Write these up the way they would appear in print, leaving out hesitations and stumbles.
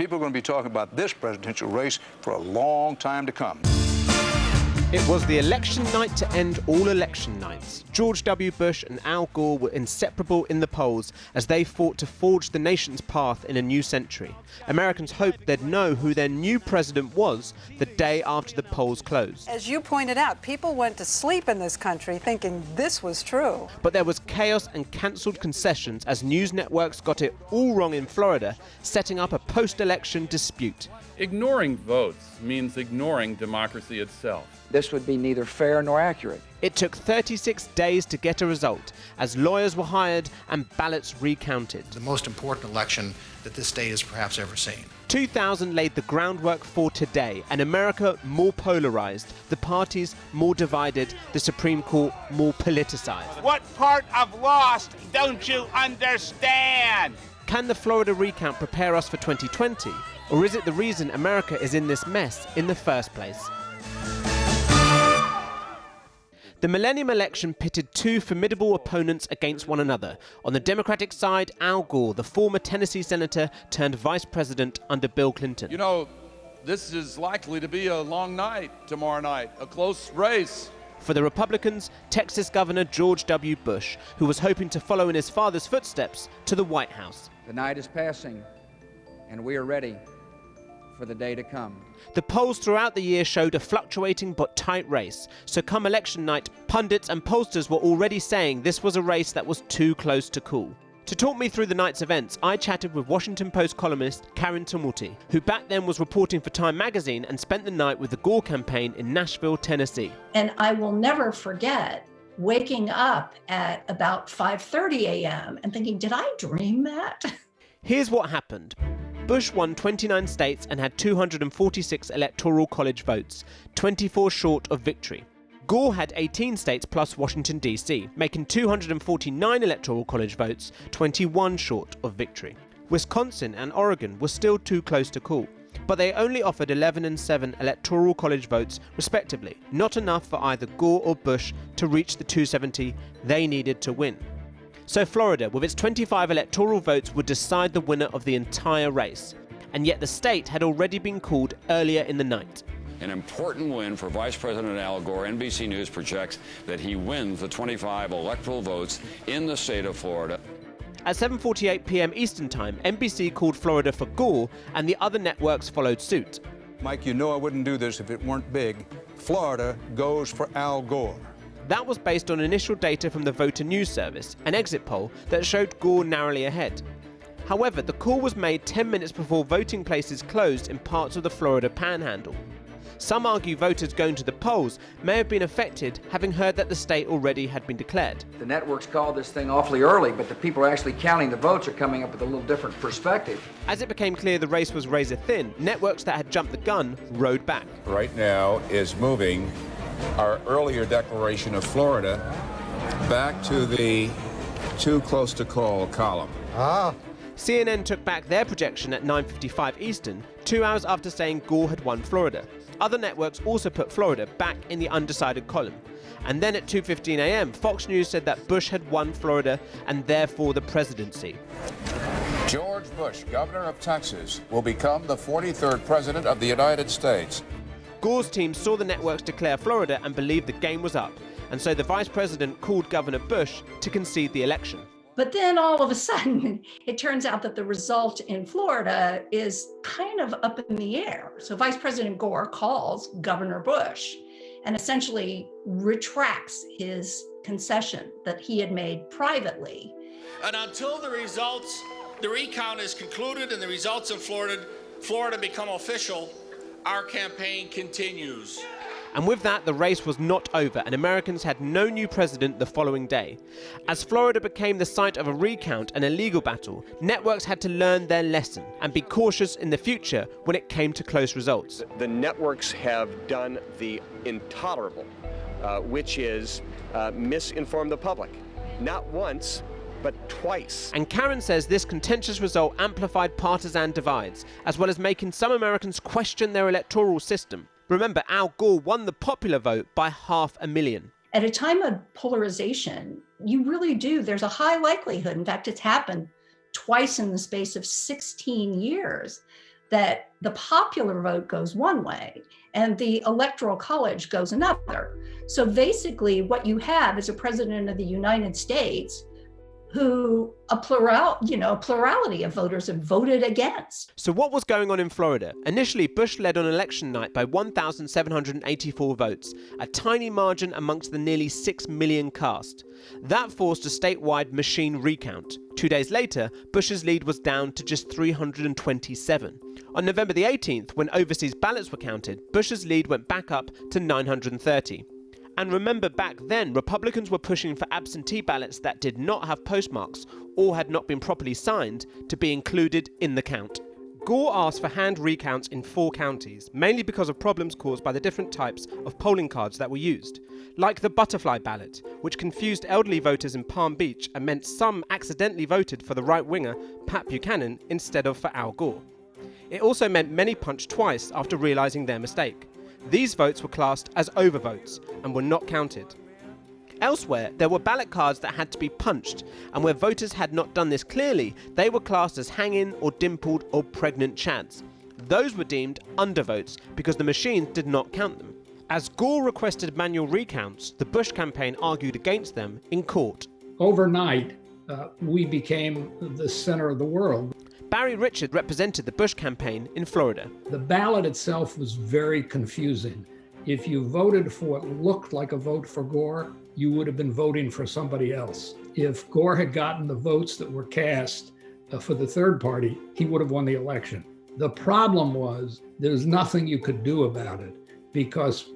People are going to be talking about this presidential race for a long time to come. It was the election night to end all election nights. George W. Bush and Al Gore were inseparable in the polls as they fought to forge the nation's path in a new century. Americans hoped they'd know who their new president was the day after the polls closed. As you pointed out, people went to sleep in this country thinking this was true. But there was chaos and cancelled concessions as news networks got it all wrong in Florida, setting up a post-election dispute. Ignoring votes means ignoring democracy itself. This would be neither fair nor accurate. It took 36 days to get a result, as lawyers were hired and ballots recounted. The most important election that this state has perhaps ever seen. 2000 laid the groundwork for today, an America more polarized, the parties more divided, the Supreme Court more politicized. What part of lost don't you understand? Can the Florida recount prepare us for 2020? Or is it the reason America is in this mess in the first place? The millennium election pitted two formidable opponents against one another. On the Democratic side, Al Gore, the former Tennessee senator turned vice president under Bill Clinton. You know, this is likely to be a long night tomorrow night, a close race. For the Republicans, Texas Governor George W. Bush, who was hoping to follow in his father's footsteps to the White House. The night is passing, and we are ready for the day to come. The polls throughout the year showed a fluctuating but tight race, so come election night, pundits and pollsters were already saying this was a race that was too close to call. To talk me through the night's events, I chatted with Washington Post columnist Karen Tumulty, who back then was reporting for Time magazine and spent the night with the Gore campaign in Nashville, Tennessee. And I will never forget waking up at about 5:30 a.m. and thinking, did I dream that? Here's what happened. Bush won 29 states and had 246 electoral college votes, 24 short of victory. Gore had 18 states plus Washington, D.C., making 249 electoral college votes, 21 short of victory. Wisconsin and Oregon were still too close to call, but they only offered 11 and 7 electoral college votes respectively, not enough for either Gore or Bush to reach the 270 they needed to win. So Florida, with its 25 electoral votes, would decide the winner of the entire race. And yet the state had already been called earlier in the night. An important win for Vice President Al Gore. NBC News projects that he wins the 25 electoral votes in the state of Florida. At 7:48 p.m. Eastern Time, NBC called Florida for Gore, and the other networks followed suit. Mike, you know I wouldn't do this if it weren't big. Florida goes for Al Gore. That was based on initial data from the Voter News Service, an exit poll that showed Gore narrowly ahead. However, the call was made 10 minutes before voting places closed in parts of the Florida Panhandle. Some argue voters going to the polls may have been affected, having heard that the state already had been declared. The networks called this thing awfully early, but the people actually counting the votes are coming up with a little different perspective. As it became clear the race was razor thin, networks that had jumped the gun rode back. Right now is moving our earlier declaration of Florida back to the too close to call column. CNN took back their projection at 9:55 Eastern, 2 hours after saying Gore had won Florida. Other networks also put Florida back in the undecided column. And then at 2:15 a.m., Fox News said that Bush had won Florida and therefore the presidency. George Bush, governor of Texas, will become the 43rd president of the United States. Gore's team saw the networks declare Florida and believed the game was up. And so the vice president called Governor Bush to concede the election. But then all of a sudden, it turns out that the result in Florida is kind of up in the air. So Vice President Gore calls Governor Bush and essentially retracts his concession that he had made privately. And until the recount is concluded and the results in Florida become official, our campaign continues. And with that, the race was not over, and Americans had no new president the following day. As Florida became the site of a recount and a legal battle, networks had to learn their lesson and be cautious in the future when it came to close results. The networks have done the intolerable, which is misinform the public. Not once, but twice. And Karen says this contentious result amplified partisan divides, as well as making some Americans question their electoral system. Remember, Al Gore won the popular vote by 500,000. At a time of polarization, you really do. There's a high likelihood, in fact, it's happened twice in the space of 16 years, that the popular vote goes one way and the electoral college goes another. So basically what you have is a president of the United States who a plurality of voters have voted against. So what was going on in Florida? Initially, Bush led on election night by 1,784 votes, a tiny margin amongst the nearly 6 million cast. That forced a statewide machine recount. 2 days later, Bush's lead was down to just 327. On November the 18th, when overseas ballots were counted, Bush's lead went back up to 930. And remember, back then, Republicans were pushing for absentee ballots that did not have postmarks or had not been properly signed to be included in the count. Gore asked for hand recounts in 4 counties, mainly because of problems caused by the different types of polling cards that were used, like the butterfly ballot, which confused elderly voters in Palm Beach and meant some accidentally voted for the right-winger Pat Buchanan instead of for Al Gore. It also meant many punched twice after realizing their mistake. These votes were classed as overvotes and were not counted. Elsewhere, there were ballot cards that had to be punched, and where voters had not done this clearly, they were classed as hanging or dimpled or pregnant chads. Those were deemed undervotes because the machine did not count them. As Gore requested manual recounts, the Bush campaign argued against them in court. Overnight, we became the center of the world. Barry Richard represented the Bush campaign in Florida. The ballot itself was very confusing. If you voted for what looked like a vote for Gore, you would have been voting for somebody else. If Gore had gotten the votes that were cast for the third party, he would have won the election. The problem was there's nothing you could do about it because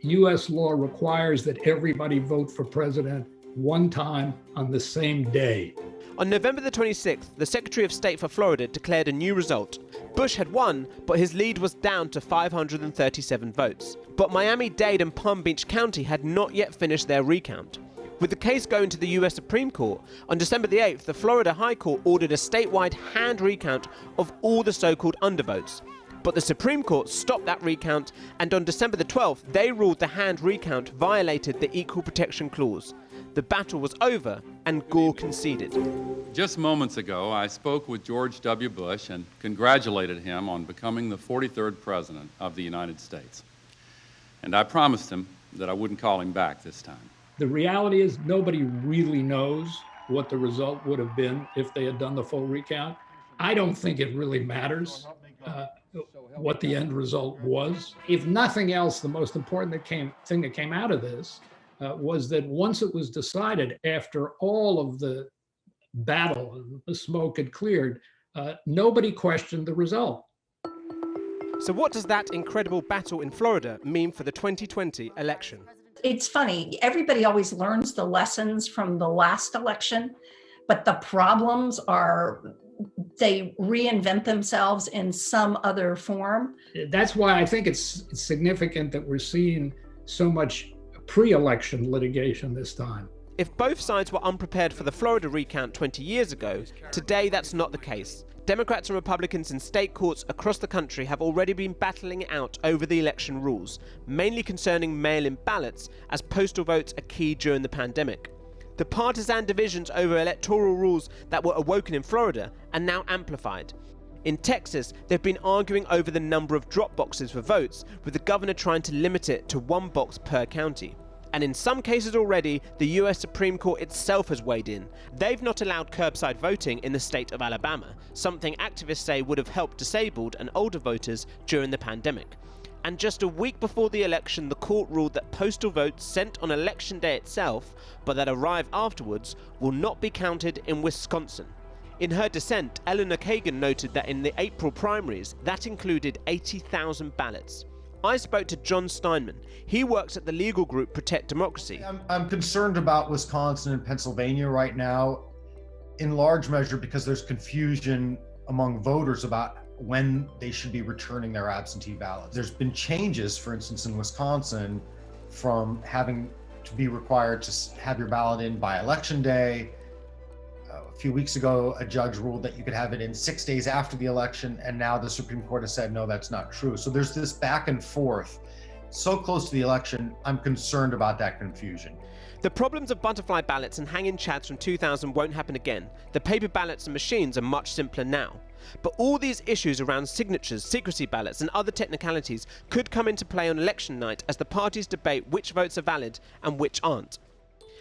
U.S. law requires that everybody vote for president one time on the same day. On November the 26th, the Secretary of State for Florida declared a new result. Bush had won, but his lead was down to 537 votes. But Miami-Dade and Palm Beach County had not yet finished their recount. With the case going to the U.S. Supreme Court, on December the 8th, the Florida High Court ordered a statewide hand recount of all the so-called undervotes. But the Supreme Court stopped that recount, and on December the 12th, they ruled the hand recount violated the Equal Protection Clause. The battle was over, and Gore conceded. Just moments ago, I spoke with George W. Bush and congratulated him on becoming the 43rd President of the United States. And I promised him that I wouldn't call him back this time. The reality is nobody really knows what the result would have been if they had done the full recount. I don't think it really matters what the end result was. If nothing else, the most important thing that came out of this was that once it was decided, after all of the battle and the smoke had cleared, nobody questioned the result. So what does that incredible battle in Florida mean for the 2020 election? It's funny, everybody always learns the lessons from the last election, but the problems are they reinvent themselves in some other form. That's why I think it's significant that we're seeing so much pre-election litigation this time. If both sides were unprepared for the Florida recount 20 years ago, today that's not the case. Democrats and Republicans in state courts across the country have already been battling it out over the election rules, mainly concerning mail-in ballots, as postal votes are key during the pandemic. The partisan divisions over electoral rules that were awoken in Florida are now amplified. In Texas, they've been arguing over the number of drop boxes for votes, with the governor trying to limit it to 1 box per county. And in some cases already, the US Supreme Court itself has weighed in. They've not allowed curbside voting in the state of Alabama, something activists say would have helped disabled and older voters during the pandemic. And just a week before the election, the court ruled that postal votes sent on election day itself, but that arrive afterwards, will not be counted in Wisconsin. In her dissent, Eleanor Kagan noted that in the April primaries, that included 80,000 ballots. I spoke to John Steinman. He works at the legal group Protect Democracy. I'm concerned about Wisconsin and Pennsylvania right now, in large measure because there's confusion among voters about when they should be returning their absentee ballots. There's been changes, for instance, in Wisconsin, from having to be required to have your ballot in by election day. A few weeks ago, a judge ruled that you could have it in 6 days after the election, and now the Supreme Court has said, no, that's not true. So there's this back and forth. So close to the election, I'm concerned about that confusion. The problems of butterfly ballots and hanging chads from 2000 won't happen again. The paper ballots and machines are much simpler now. But all these issues around signatures, secrecy ballots and other technicalities could come into play on election night as the parties debate which votes are valid and which aren't.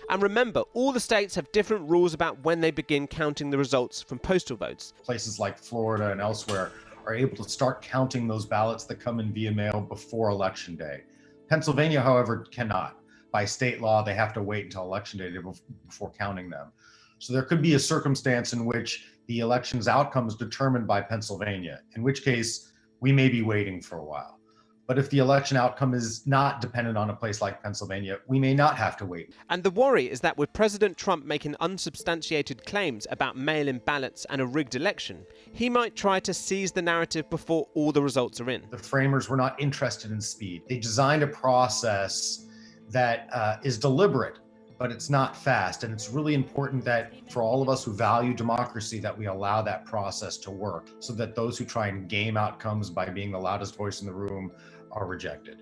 And remember, all the states have different rules about when they begin counting the results from postal votes. Places like Florida and elsewhere are able to start counting those ballots that come in via mail before Election Day. Pennsylvania, however, cannot. By state law, they have to wait until Election Day before counting them. So there could be a circumstance in which the election's outcome is determined by Pennsylvania, in which case we may be waiting for a while. But if the election outcome is not dependent on a place like Pennsylvania, we may not have to wait. And the worry is that with President Trump making unsubstantiated claims about mail-in ballots and a rigged election, he might try to seize the narrative before all the results are in. The framers were not interested in speed. They designed a process that is deliberate, but it's not fast. And it's really important that for all of us who value democracy, that we allow that process to work so that those who try and game outcomes by being the loudest voice in the room are rejected.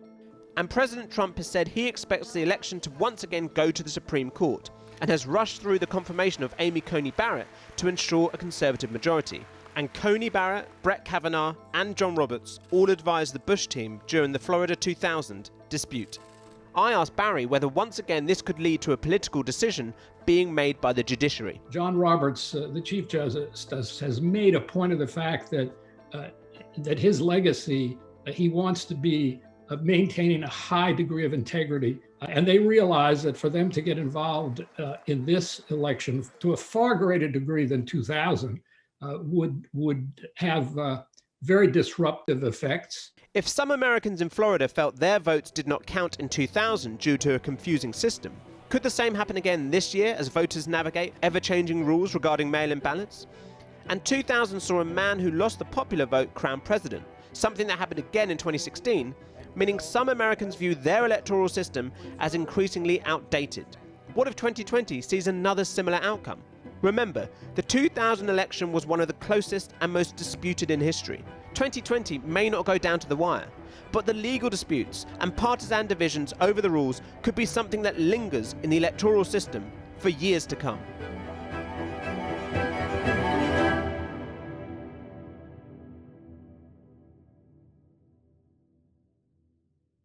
And President Trump has said he expects the election to once again go to the Supreme Court and has rushed through the confirmation of Amy Coney Barrett to ensure a Conservative majority. And Coney Barrett, Brett Kavanaugh and John Roberts all advised the Bush team during the Florida 2000 dispute. I asked Barry whether once again this could lead to a political decision being made by the judiciary. John Roberts, the Chief Justice, has made a point of the fact that that his legacy, he wants to be maintaining a high degree of integrity. And they realize that for them to get involved in this election to a far greater degree than 2000 would have very disruptive effects. If some Americans in Florida felt their votes did not count in 2000 due to a confusing system, could the same happen again this year as voters navigate ever-changing rules regarding mail-in ballots? And 2000 saw a man who lost the popular vote crowned president, something that happened again in 2016, meaning some Americans view their electoral system as increasingly outdated. What if 2020 sees another similar outcome? Remember, the 2000 election was one of the closest and most disputed in history. 2020 may not go down to the wire, but the legal disputes and partisan divisions over the rules could be something that lingers in the electoral system for years to come.